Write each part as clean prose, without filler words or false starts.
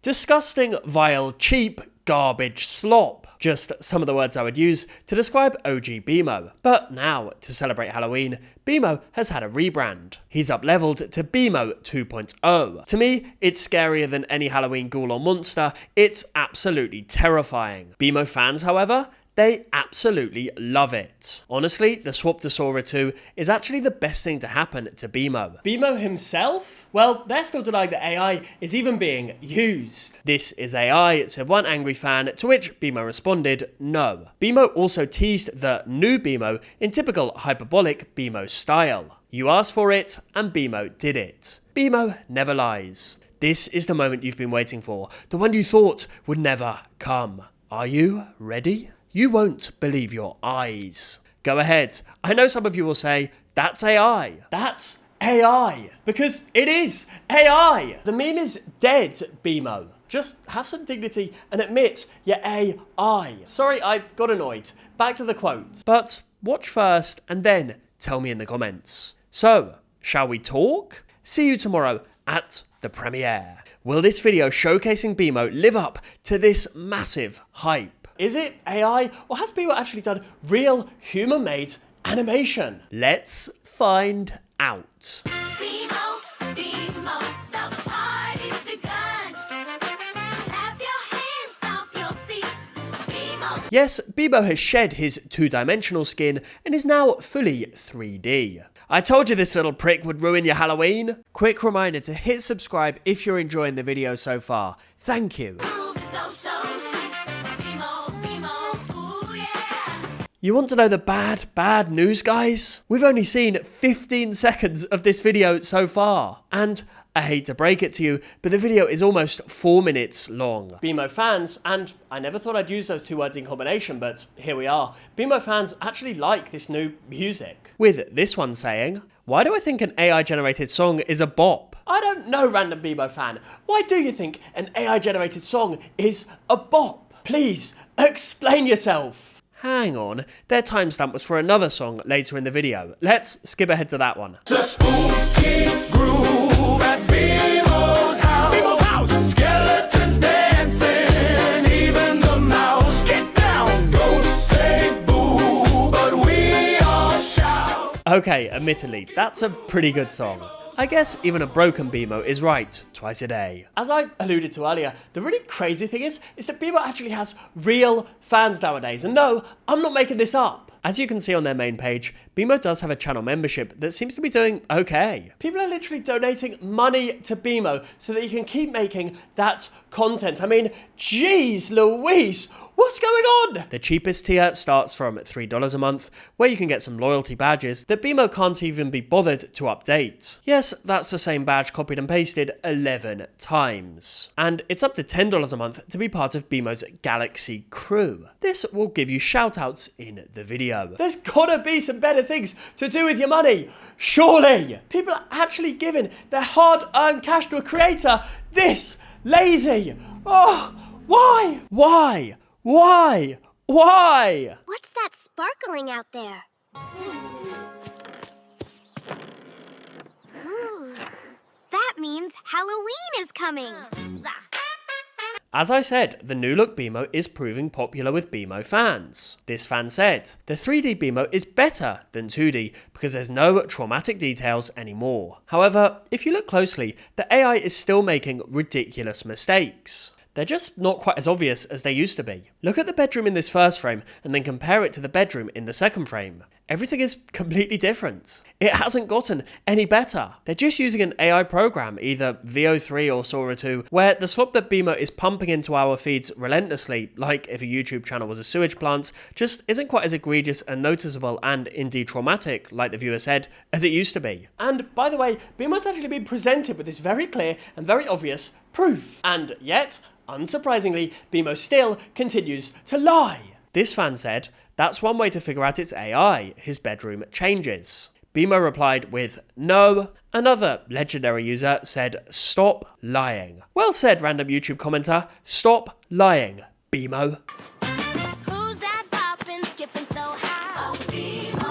Disgusting, vile, cheap, garbage slop. Just some of the words I would use to describe OG Bimo. But now, to celebrate Halloween, Bimo has had a rebrand. He's up-leveled to Bimo 2.0. To me, it's scarier than any Halloween ghoul or monster. It's absolutely terrifying. Bimo fans, however, they absolutely love it. Honestly, the swap to Sora 2 is actually the best thing to happen to Bimo. Bimo himself? Well, they're still denying that AI is even being used. This is AI, said one angry fan, to which Bimo responded, no. Bimo also teased the new Bimo in typical hyperbolic Bimo style. You asked for it, and Bimo did it. Bimo never lies. This is the moment you've been waiting for, the one you thought would never come. Are you ready? You won't believe your eyes. Go ahead. I know some of you will say, that's AI. That's AI. Because it is AI. The meme is dead, Bimo. Just have some dignity and admit you're AI. Sorry, I got annoyed. Back to the quote. But watch first and then tell me in the comments. So, shall we talk? See you tomorrow at the premiere. Will this video showcasing Bimo live up to this massive hype? Is it AI, or has Bimo actually done real human-made animation? Let's find out. Bimo, the party's begun. Clap your hands off your feet. Bimo. Yes, Bimo has shed his two-dimensional skin and is now fully 3D. I told you this little prick would ruin your Halloween. Quick reminder to hit subscribe if you're enjoying the video so far. Thank you. You want to know the bad news, guys? We've only seen 15 seconds of this video so far. And I hate to break it to you, but the video is almost 4 minutes long. Bimo fans, and I never thought I'd use those two words in combination, but here we are. Bimo fans actually like this new music. With this one saying, why do I think an AI-generated song is a bop? I don't know, random Bimo fan. Why do you think an AI-generated song is a bop? Please, explain yourself. Hang on, their timestamp was for another song later in the video. Let's skip ahead to that one. It's a spooky groove at Bimo's house. Bimo's house. Skeletons dancing, even the mouse. Get down, ghosts say boo, but we all shout. Okay, admittedly, that's a pretty good song. I guess even a broken Bimo is right twice a day. As I alluded to earlier, the really crazy thing is that Bimo actually has real fans nowadays. And no, I'm not making this up. As you can see on their main page, Bimo does have a channel membership that seems to be doing okay. People are literally donating money to Bimo so that he can keep making that content. I mean, geez Louise, what's going on? The cheapest tier starts from $3 a month, where you can get some loyalty badges that Bimo can't even be bothered to update. Yes, that's the same badge copied and pasted 11 times. And it's up to $10 a month to be part of Bimo's Galaxy crew. This will give you shoutouts in the video. There's gotta be some better things to do with your money, surely. People are actually giving their hard-earned cash to a creator this lazy. Oh, why? Why? Why? Why? What's that sparkling out there? Ooh, that means Halloween is coming. As I said, the new look Bimo is proving popular with Bimo fans. This fan said, the 3D Bimo is better than 2D because there's no traumatic details anymore. However, if you look closely, the AI is still making ridiculous mistakes. They're just not quite as obvious as they used to be. Look at the bedroom in this first frame and then compare it to the bedroom in the second frame. Everything is completely different. It hasn't gotten any better. They're just using an AI program, either VO3 or Sora 2, where the slop that Bimo is pumping into our feeds relentlessly, like if a YouTube channel was a sewage plant, just isn't quite as egregious and noticeable and indeed traumatic, like the viewer said, as it used to be. And by the way, Bimo's actually been presented with this very clear and very obvious proof. And yet, unsurprisingly, Bimo still continues to lie. This fan said, that's one way to figure out it's AI, his bedroom changes. Bimo replied with, no. Another legendary user said, stop lying. Well said, random YouTube commenter, stop lying, Bimo. Who's that boppin', skippin' so high? Oh, Bimo.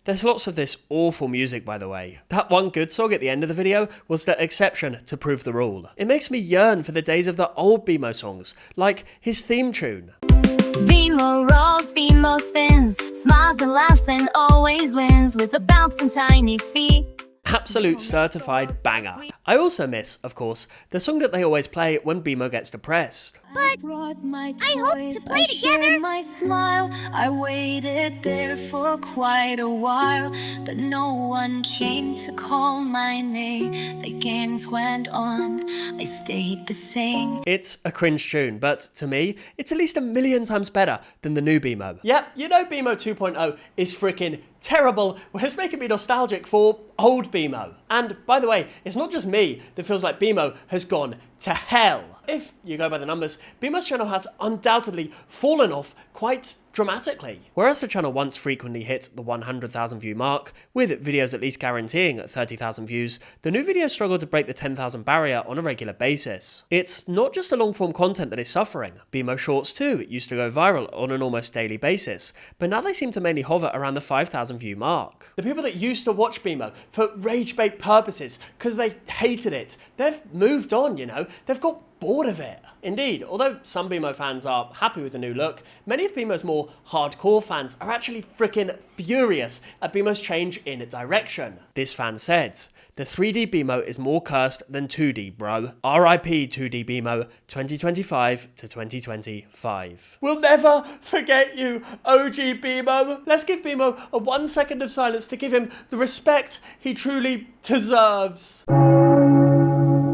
There's lots of this awful music, by the way. That one good song at the end of the video was the exception to prove the rule. It makes me yearn for the days of the old Bimo songs, like his theme tune. Bimo rolls, Bimo spins, smiles and laughs and always wins with a bounce and tiny feet. Absolute certified banger. I also miss, of course, the song that they always play when Bimo gets depressed. But I hope to play together. My smile, I waited there for quite a while, but no one came to call my name. The games went on, I stayed the same. It's a cringe tune, but to me, it's at least a million times better than the new Bimo. Yep, you know Bimo 2.0 is freaking terrible, well, it's making me nostalgic for old Bimo. And by the way, it's not just me that feels like Bimo has gone to hell. If you go by the numbers, Bimo's channel has undoubtedly fallen off quite dramatically. Whereas the channel once frequently hit the 100,000 view mark, with videos at least guaranteeing 30,000 views, the new videos struggle to break the 10,000 barrier on a regular basis. It's not just the long form content that is suffering. Bimo Shorts too used to go viral on an almost daily basis, but now they seem to mainly hover around the 5,000 view mark. The people that used to watch Bimo for rage bait purposes because they hated it, they've moved on, you know, they've got bored of it. Indeed, although some Bimo fans are happy with the new look, many of Bimo's more hardcore fans are actually freaking furious at Bimo's change in direction. This fan said, "The 3D Bimo is more cursed than 2D, bro. RIP 2D Bimo 2025 to 2025. We'll never forget you, OG Bimo. Let's give Bimo a 1 second of silence to give him the respect he truly deserves."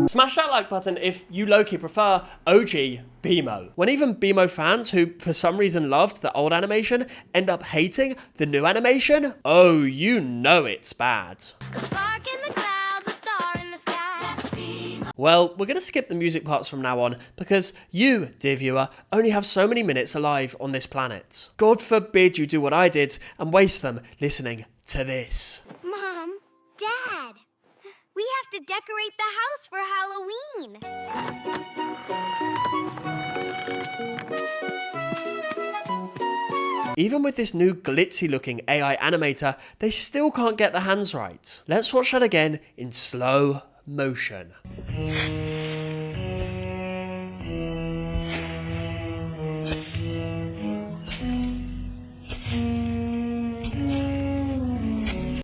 Smash that like button if you low-key prefer OG Bimo. When even Bimo fans who for some reason loved the old animation end up hating the new animation, oh, you know it's bad. Well, we're going to skip the music parts from now on because you, dear viewer, only have so many minutes alive on this planet. God forbid you do what I did and waste them listening to this. Mom, Dad, we have to decorate the house for Halloween. Even with this new glitzy looking AI animator, they still can't get their hands right. Let's watch that again in slow motion.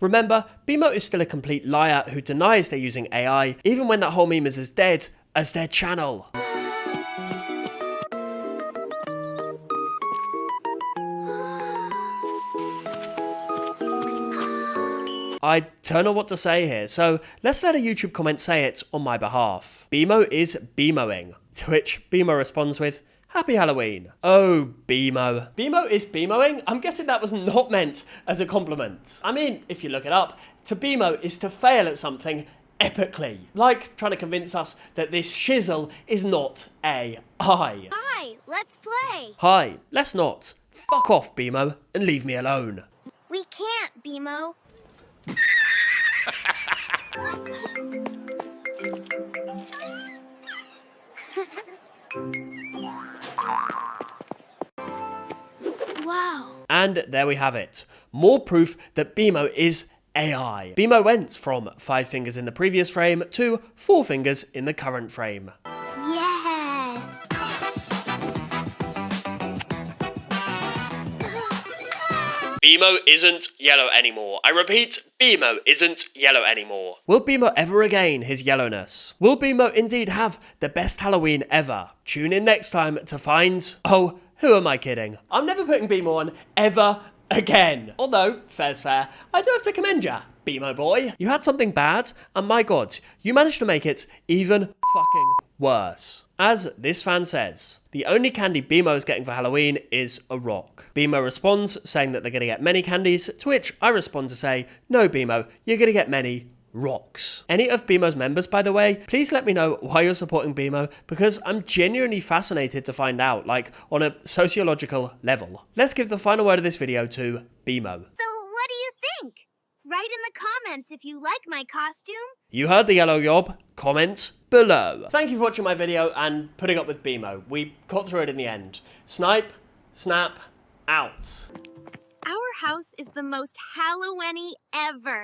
Remember, Bimo is still a complete liar who denies they're using AI, even when that whole meme is as dead as their channel. I don't know what to say here, so let's let a YouTube comment say it on my behalf. Bimo is Bimoing, to which Bimo responds with, "Happy Halloween." Oh, Bimo. Bimo is Bimoing? I'm guessing that was not meant as a compliment. I mean, if you look it up, to Bimo is to fail at something epically. Like trying to convince us that this shizzle is not AI. Hi, let's play. Hi, let's not. Fuck off, Bimo, and leave me alone. We can't, Bimo. Wow. And there we have it. More proof that Bimo is AI. Bimo went from 5 fingers in the previous frame to 4 fingers in the current frame. Yes. Bimo isn't yellow anymore. I repeat, Bimo isn't yellow anymore. Will Bimo ever regain his yellowness? Will Bimo indeed have the best Halloween ever? Tune in next time to find... Oh, who am I kidding? I'm never putting Bimo on ever again. Although, fair's fair, I do have to commend ya, Bimo boy. You had something bad, and my god, you managed to make it even fucking worse. As this fan says, the only candy Bimo is getting for Halloween is a rock. Bimo responds saying that they're going to get many candies, to which I respond to say, no Bimo, you're going to get many rocks. Any of Bimo's members, by the way, please let me know why you're supporting Bimo, because I'm genuinely fascinated to find out, like, on a sociological level. Let's give the final word of this video to Bimo. So what do you think? Write in the comments if you like my costume. You heard the yellow yob. Comment below. Thank you for watching my video and putting up with Bimo. We got through it in the end. Snipe, snap, out. Our house is the most Halloween-y ever.